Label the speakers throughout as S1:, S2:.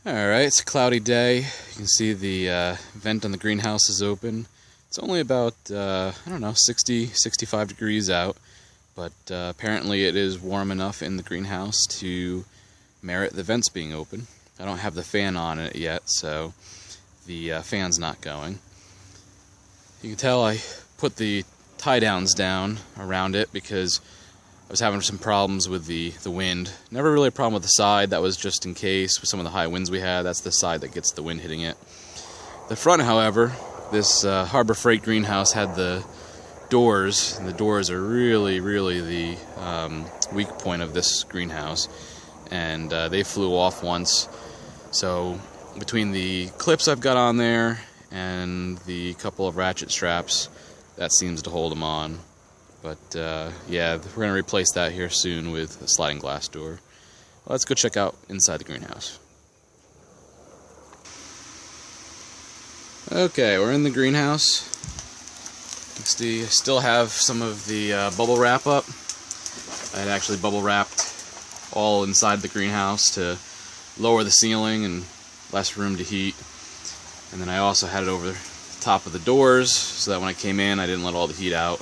S1: Alright, it's a cloudy day. You can see the vent on the greenhouse is open. It's only about, 65 degrees out, but apparently it is warm enough in the greenhouse to merit the vents being open. I don't have the fan on it yet, so the fan's not going. You can tell I put the tie downs down around it because I was having some problems with the wind. Never really a problem with the side. That was just in case with some of the high winds we had. That's the side that gets the wind hitting it. The front, however, this Harbor Freight greenhouse had the doors, and the doors are really the weak point of this greenhouse. And they flew off once. So between the clips I've got on there and the couple of ratchet straps, that seems to hold them on. But yeah, we're going to replace that here soon with a sliding glass door. Well, let's go check out inside the greenhouse. Okay, we're in the greenhouse. You see, I still have some of the bubble wrap up. I had actually bubble wrapped all inside the greenhouse to lower the ceiling and less room to heat. And then I also had it over the top of the doors so that when I came in I didn't let all the heat out.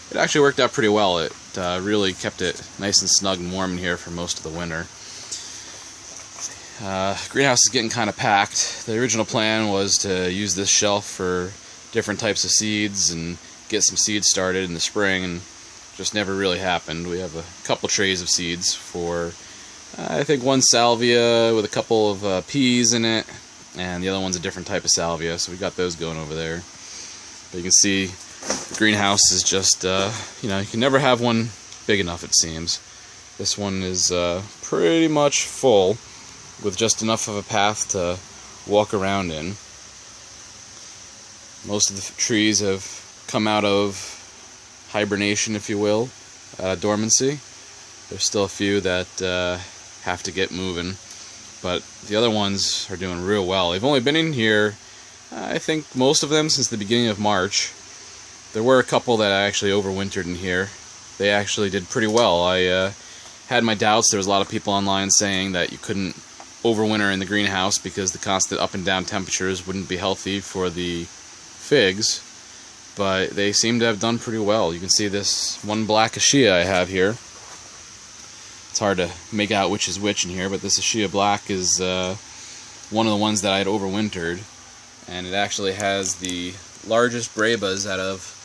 S1: It actually worked out pretty well. It really kept it nice and snug and warm in here for most of the winter. Greenhouse is getting kind of packed. The original plan was to use this shelf for different types of seeds and get some seeds started in the spring, and just never really happened. We have a couple trays of seeds for, I think, one salvia with a couple of peas in it, and the other one's a different type of salvia, so we got those going over there. But you can see the greenhouse is just, you can never have one big enough, it seems. This one is pretty much full, with just enough of a path to walk around in. Most of the trees have come out of hibernation, if you will, dormancy. There's still a few that have to get moving, but the other ones are doing real well. They've only been in here, I think, most of them since the beginning of March. There were a couple that I actually overwintered in here. They actually did pretty well. I had my doubts. There was a lot of people online saying that you couldn't overwinter in the greenhouse because the constant up and down temperatures wouldn't be healthy for the figs, but they seem to have done pretty well. You can see this one black Acacia I have here. It's hard to make out which is which in here, but this Acacia black is one of the ones that I had overwintered, and it actually has the largest brevas out of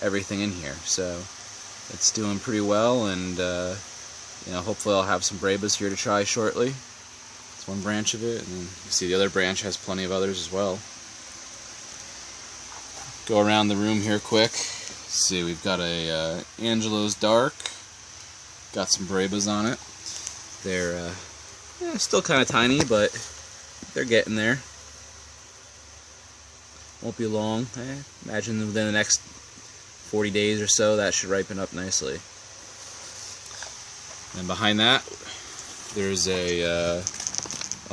S1: everything in here, so it's doing pretty well, and hopefully I'll have some brevas here to try shortly. It's one branch of it, and then you see the other branch has plenty of others as well. Go around the room here quick. See, we've got a Angelo's Dark, got some brevas on it. They're still kind of tiny, but they're getting there. Won't be long. I imagine within the next 40 days or so that should ripen up nicely. And behind that there's a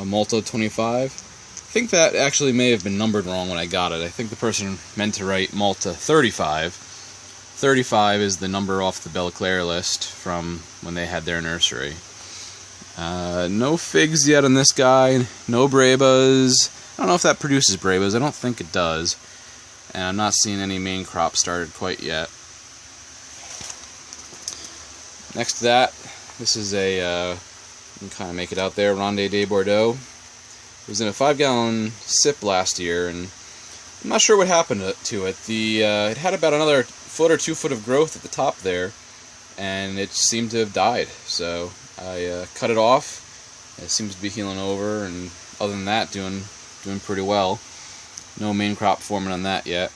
S1: Malta 25. I think that actually may have been numbered wrong when I got it. I think the person meant to write Malta 35. 35 is the number off the Belle Claire list from when they had their nursery. No figs yet on this guy. No brevas. I don't know if that produces brevas. I don't think it does. And I'm not seeing any main crop started quite yet. Next to that, this is a, you can kind of make it out there, Ronde de Bordeaux. It was in a 5-gallon sip last year, and I'm not sure what happened to it. It had about another foot or 2 foot of growth at the top there, and it seemed to have died. So I cut it off. It seems to be healing over, and other than that, doing pretty well. No main crop forming on that yet.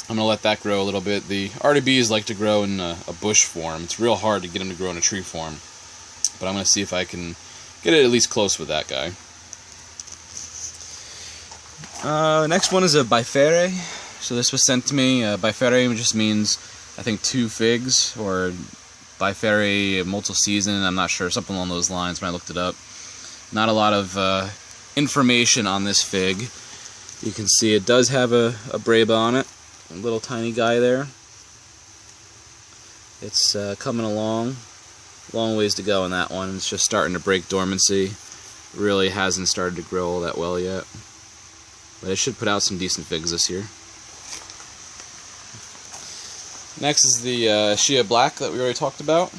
S1: I'm going to let that grow a little bit. The RDBs like to grow in a bush form. It's real hard to get them to grow in a tree form. But I'm going to see if I can get it at least close with that guy. Next one is a Bifere. So this was sent to me. Bifere just means, I think, 2 figs, or Bifere multi-season. I'm not sure, something along those lines when I looked it up. Not a lot of information on this fig. You can see it does have a breva on it, a little tiny guy there. It's coming along, long ways to go on that one. It's just starting to break dormancy. really hasn't started to grow all that well yet. But it should put out some decent figs this year. Next is the Shia Black that we already talked about.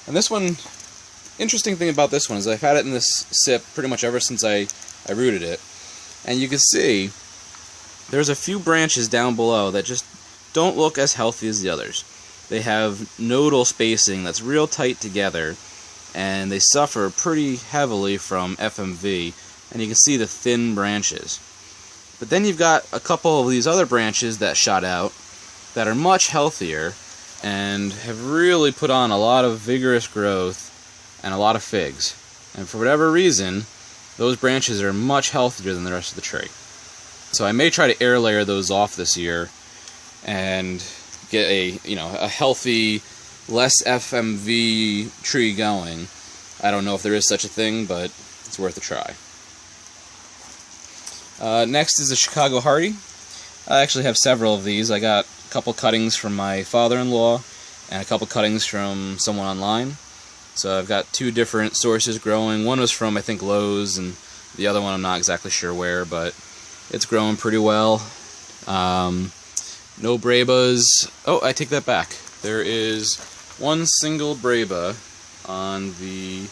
S1: And this one, interesting thing about this one is I've had it in this sip pretty much ever since I rooted it. And you can see there's a few branches down below that just don't look as healthy as the others. They have nodal spacing that's real tight together, and they suffer pretty heavily from FMV, and you can see the thin branches. But then you've got a couple of these other branches that shot out that are much healthier and have really put on a lot of vigorous growth and a lot of figs. And for whatever reason, those branches are much healthier than the rest of the tree. So I may try to air layer those off this year and get a healthy, less FMV tree going. I don't know if there is such a thing, but it's worth a try. Next is the Chicago Hardy. I actually have several of these. I got a couple cuttings from my father-in-law and a couple cuttings from someone online. So I've got two different sources growing. One was from, I think, Lowe's, and the other one I'm not exactly sure where, but it's growing pretty well. No Brabas. Oh, I take that back. There is one single Braba on the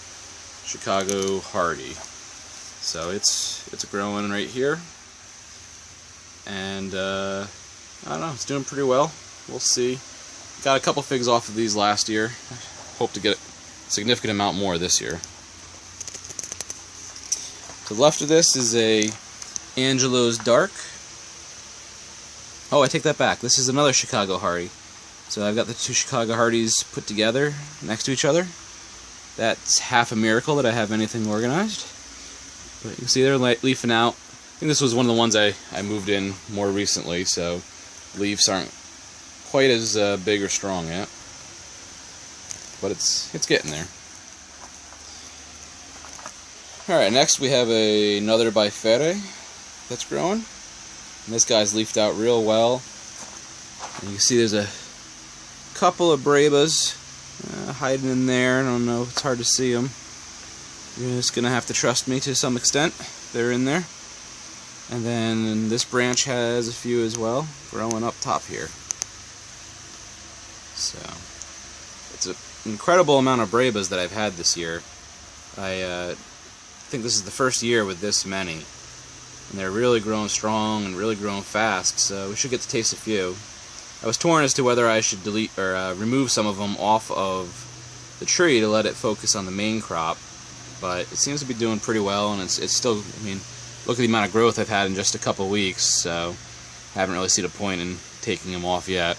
S1: Chicago Hardy. So it's growing right here. And I don't know, it's doing pretty well. We'll see. Got a couple figs off of these last year. Hope to get a significant amount more this year. To the left of this is a Angelo's Dark. Oh, I take that back. This is another Chicago Hardy. So I've got the two Chicago Hardys put together next to each other. That's half a miracle that I have anything organized. But you can see they're leafing out. I think this was one of the ones I moved in more recently, so leaves aren't quite as big or strong yet. But it's getting there. Alright, next we have another Bifere that's growing. And this guy's leafed out real well. And you can see there's a couple of Brabas hiding in there. I don't know, it's hard to see them. You're just going to have to trust me to some extent. They're in there. And then this branch has a few as well, growing up top here. So, it's an incredible amount of Brabas that I've had this year. I think this is the first year with this many. And they're really growing strong and really growing fast, so we should get to taste a few. I was torn as to whether I should delete or remove some of them off of the tree to let it focus on the main crop, but it seems to be doing pretty well, and it's still, I mean, look at the amount of growth I've had in just a couple weeks, so I haven't really seen a point in taking them off yet.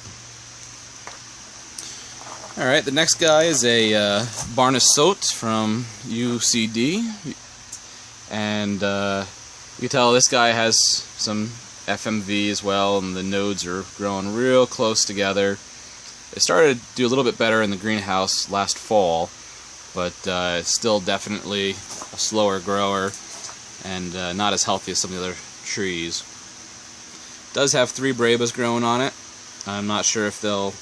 S1: Alright, the next guy is a Barnes Sot from UCD, and you can tell this guy has some FMV as well, and the nodes are growing real close together. It started to do a little bit better in the greenhouse last fall, but it's still definitely a slower grower and not as healthy as some of the other trees. It does have 3 Brabas growing on it. I'm not sure if they'll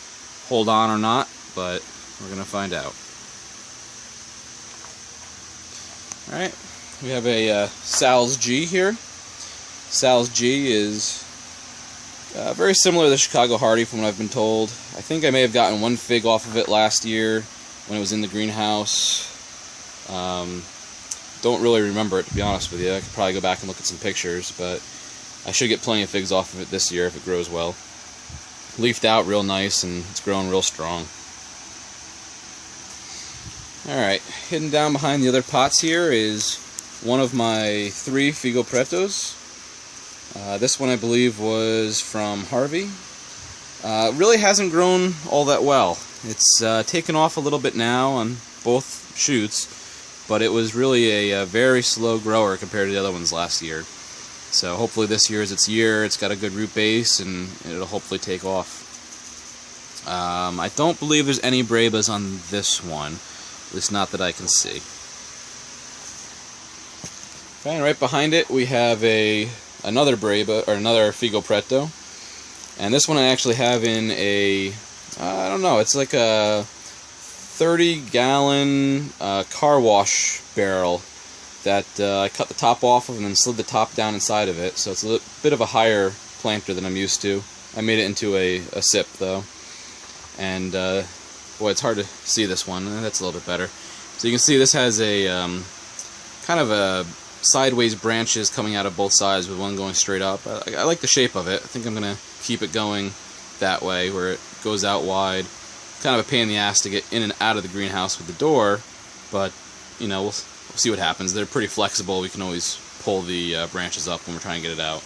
S1: hold on or not, but we're going to find out. Alright, we have a Sal's G here. Sal's G is very similar to the Chicago Hardy from what I've been told. I think I may have gotten one fig off of it last year when it was in the greenhouse. Don't really remember it, to be honest with you. I could probably go back and look at some pictures, but I should get plenty of figs off of it this year if it grows well. Leafed out real nice, and it's growing real strong. Alright, hidden down behind the other pots here is one of my 3 Figo Pretos. This one I believe was from Harvey. Really hasn't grown all that well. It's taken off a little bit now on both shoots, but it was really a very slow grower compared to the other ones last year. So hopefully this year is its year. It's got a good root base, and it'll hopefully take off. I don't believe there's any Brabas on this one, at least not that I can see. Okay, and right behind it we have another Braba, or another Figo Preto, and this one I actually have in a, I don't know, it's like a 30-gallon car wash barrel that I cut the top off of and then slid the top down inside of it, so it's a bit of a higher planter than I'm used to. I made it into a sip though, and boy, it's hard to see this one. That's a little bit better. So you can see this has a kind of a sideways branches coming out of both sides with one going straight up. I like the shape of it. I think I'm going to keep it going that way, where it goes out wide. Kind of a pain in the ass to get in and out of the greenhouse with the door, but you know, we'll see what happens. They're pretty flexible. We can always pull the branches up when we're trying to get it out.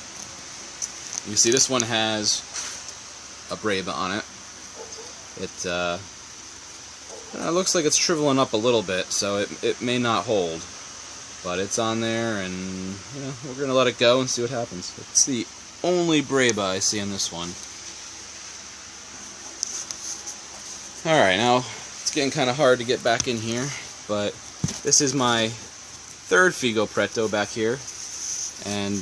S1: You see this one has a Breba on it. It looks like it's shriveling up a little bit, so it may not hold. But it's on there, and you know, we're going to let it go and see what happens. It's the only Breba I see in this one. Alright, now it's getting kind of hard to get back in here, but this is my third Figo Pretto back here, and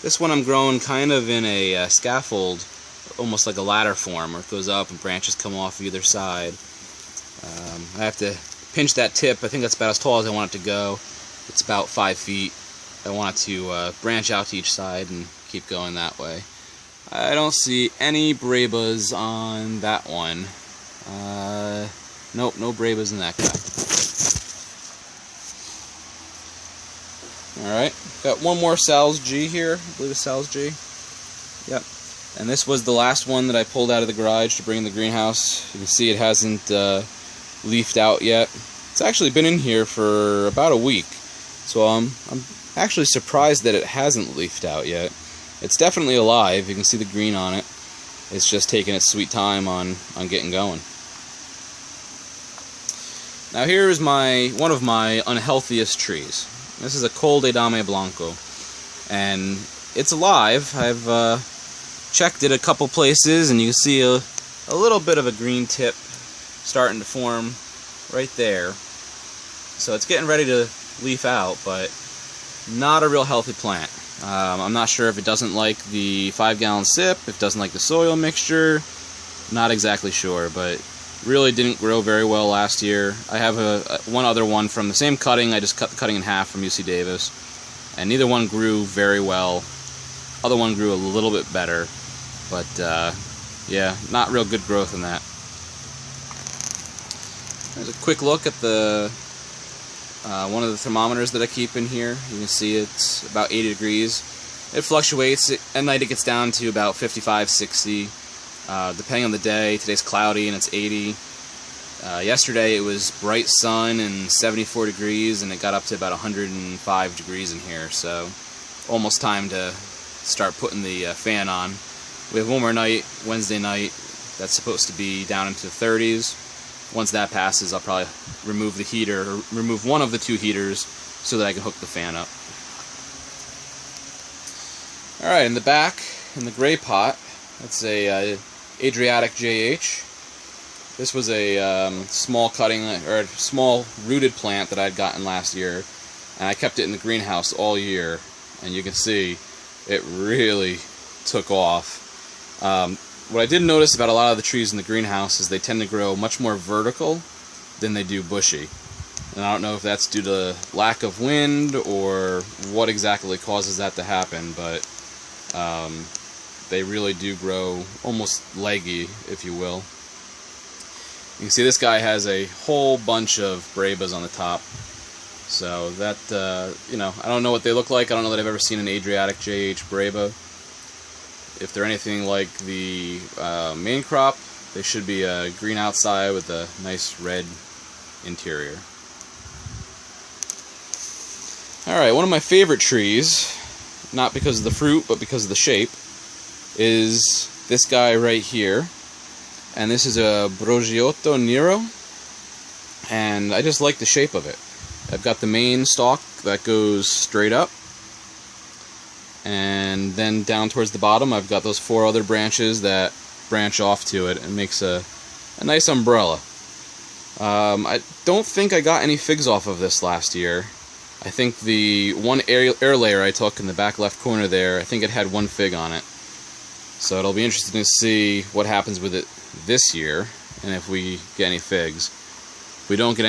S1: this one I'm growing kind of in a scaffold, almost like a ladder form, where it goes up and branches come off either side. I have to pinch that tip. I think that's about as tall as I want it to go. It's about 5 feet. I want it to branch out to each side and keep going that way. I don't see any Brebas on that one. Nope, no Brebas in that guy. Alright, got one more Sal's G here. I believe it's Sal's G. Yep. And this was the last one that I pulled out of the garage to bring in the greenhouse. You can see it hasn't leafed out yet. It's actually been in here for about a week, so I'm actually surprised that it hasn't leafed out yet. It's definitely alive. You can see the green on it. It's just taking its sweet time on getting going. Now here is one of my unhealthiest trees. This is a Col de Dame Blanco, and it's alive. I've checked it a couple places, and you can see a little bit of a green tip starting to form right there. So it's getting ready to leaf out, but not a real healthy plant. I'm not sure if it doesn't like the 5-gallon sip, if it doesn't like the soil mixture. Not exactly sure, but really didn't grow very well last year. I have one other one from the same cutting. I just cut the cutting in half from UC Davis, and neither one grew very well. Other one grew a little bit better, but yeah, not real good growth in that. There's a quick look at the one of the thermometers that I keep in here. You can see it's about 80 degrees. It fluctuates. At night it gets down to about 55, 60, depending on the day. Today's cloudy and it's 80. Yesterday it was bright sun and 74 degrees, and it got up to about 105 degrees in here, so almost time to start putting the fan on. We have one more night, Wednesday night, that's supposed to be down into the 30s. Once that passes, I'll probably remove the heater, or remove one of the two heaters, so that I can hook the fan up. Alright, in the back, in the gray pot, that's a Adriatic JH. This was a small cutting, or a small rooted plant that I'd gotten last year, and I kept it in the greenhouse all year, and you can see it really took off. What I did notice about a lot of the trees in the greenhouse is they tend to grow much more vertical than they do bushy. And I don't know if that's due to lack of wind or what exactly causes that to happen, but they really do grow almost leggy, if you will. You can see this guy has a whole bunch of Brebas on the top. So that, you know, I don't know what they look like. I don't know that I've ever seen an Adriatic JH Breba. If they're anything like the main crop, they should be green outside with a nice red interior. Alright, one of my favorite trees, not because of the fruit, but because of the shape, is this guy right here. And this is a Brogiotto Nero, and I just like the shape of it. I've got the main stalk that goes straight up, and then down towards the bottom I've got those 4 other branches that branch off to it and makes a nice umbrella. I don't think I got any figs off of this last year. I think the one air layer I took in the back left corner there, I think it had 1 fig on it. So it'll be interesting to see what happens with it this year, and if we get any figs. If we don't get any